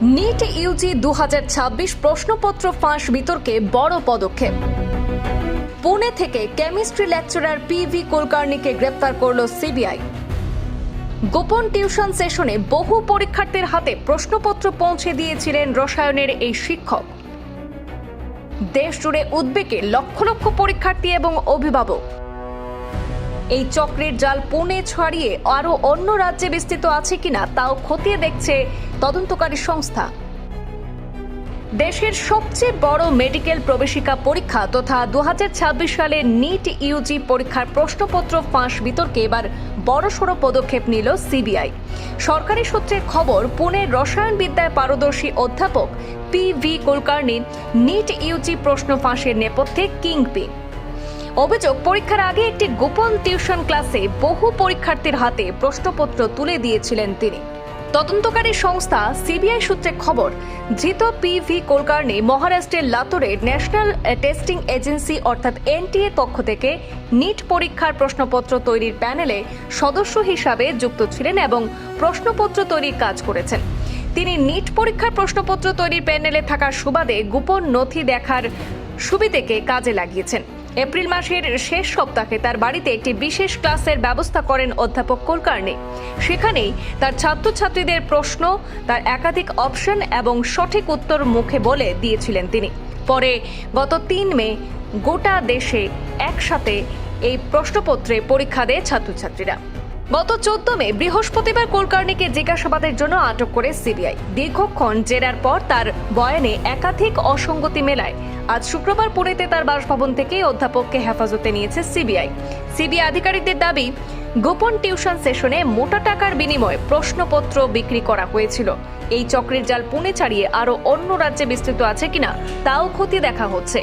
NEET Yuji 2026 প্রশ্নপত্র ফাঁস বিতর্কে বড় পদক্ষেপ। পুনে থেকে কেমিস্ট্রি লেকচারার পিভি কুলকার্নিকে গ্রেপ্তার করল সিবিআই। গোপন টিউশন সেশনে বহু পরীক্ষার্থীর হাতে প্রশ্নপত্র পৌঁছে দিয়েছিলেন রসায়নের এই শিক্ষক। দেশ জুড়ে উদ্বেগে লক্ষ লক্ষ পরীক্ষার্থী এবং অভিভাবক। এই চক্রের জাল পুনে ছাড়িয়ে আরও অন্য রাজ্যে বিস্তৃত আছে কিনা তাও খতিয়ে দেখছে তদন্তকারী সংস্থা। দেশের সবচেয়ে বড় মেডিকেল প্রবেশিকা পরীক্ষা তথা 2026 সালের নিট ইউজি পরীক্ষার প্রশ্নপত্র ফাঁস বিতর্কে এবার বড়সড় পদক্ষেপ নিল সিবিআই। সরকারি সূত্রের খবর, পুনের রসায়ন বিদ্যায় পারদর্শী অধ্যাপক পিভি কুলকার্নি নিট ইউজি প্রশ্ন ফাঁসের নেপথ্যে কিংপিন। অভিযোগ, পরীক্ষার আগে একটি গোপন টিউশন ক্লাসে বহু পরীক্ষার্থীর হাতে প্রশ্নপত্র তুলে দিয়েছিলেন তিনি। তদন্তকারী সংস্থা সিবিআই সূত্রে খবর, ধৃত পিভি কুলকার্নি মহারাষ্ট্রের লাতুরের ন্যাশনাল টেস্টিং এজেন্সি অর্থাৎ এনটিএ পক্ষ থেকে নিট পরীক্ষার প্রশ্নপত্র তৈরির প্যানেলে সদস্য হিসাবে যুক্ত ছিলেন এবং প্রশ্নপত্র তৈরির কাজ করেছেন। তিনি নিট পরীক্ষার প্রশ্নপত্র তৈরির প্যানেলে থাকার সুবাদে গোপন নথি দেখার সুবিধাকে কাজে লাগিয়েছেন। এপ্রিল মাসের শেষ সপ্তাহে তার বাড়িতে একটি বিশেষ ক্লাসের ব্যবস্থা করেন অধ্যাপক কুলকার্নি। সেখানেই তার ছাত্রছাত্রীদের প্রশ্ন, তার একাধিক অপশন এবং সঠিক উত্তর মুখে বলে দিয়েছিলেন তিনি। পরে গত 3 মে গোটা দেশে একসাথে এই প্রশ্নপত্রে পরীক্ষা দেয় ছাত্রছাত্রীরা। গত 14 মে বৃহস্পতিবার কুলকার্নিকে জিজ্ঞাসাবাদের জন্য আটক করে সিবিআই। দীর্ঘক্ষণ জেরার পর তার বয়ানে একাধিক অসঙ্গতি মেলায় আজ শুক্রবার পুনেতে তার বাসভবন থেকে অধ্যাপককে হেফাজতে নিয়েছে সিবিআই। সিবিআই আধিকারিকদের দাবি, গোপন টিউশন সেশনে মোটা টাকার বিনিময়ে প্রশ্নপত্র বিক্রি করা হয়েছিল। এই চক্রের জাল পুনে ছাড়িয়ে আরও অন্য রাজ্যে বিস্তৃত আছে কিনা তাও খতিয়ে দেখা হচ্ছে।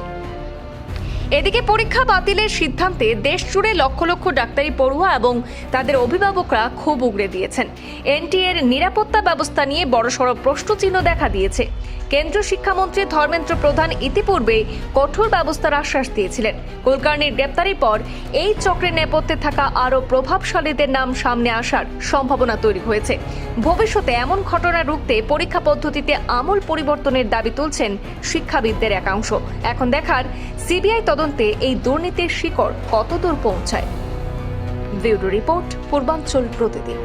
এদিকে পরীক্ষা বাতিলের সিদ্ধান্তে দেশ জুড়ে লক্ষ লক্ষ ডাক্তারি পড়ুয়া এবং তাদের অভিভাবকরা ক্ষোভ উগরে দিয়েছেন। এনটিএর নিরাপত্তা ব্যবস্থা নিয়ে বড়সড় প্রশ্নচিহ্ন দেখা দিয়েছে। কেন্দ্রীয় শিক্ষামন্ত্রী ধর্মেন্দ্র প্রধান ইতিপূর্বে কঠোর ব্যবস্থার আশ্বাস দিয়েছিলেন। কুলকার্নির গ্রেপ্তারের পর এই চক্রের নেপথ্যে থাকা আরও প্রভাবশালীদের নাম সামনে আসার সম্ভাবনা তৈরি হয়েছে। ভবিষ্যতে এমন ঘটনা রুখতে পরীক্ষা পদ্ধতিতে আমূল পরিবর্তনের দাবি তুলছেন শিক্ষাবিদদের একাংশ। এখন দেখার সিবিআই তদন্তে এই দুর্নীতির শিকড় কতদূর পৌঁছায়। ব্যুরো রিপোর্ট, পূর্বাঞ্চল প্রতিদিন।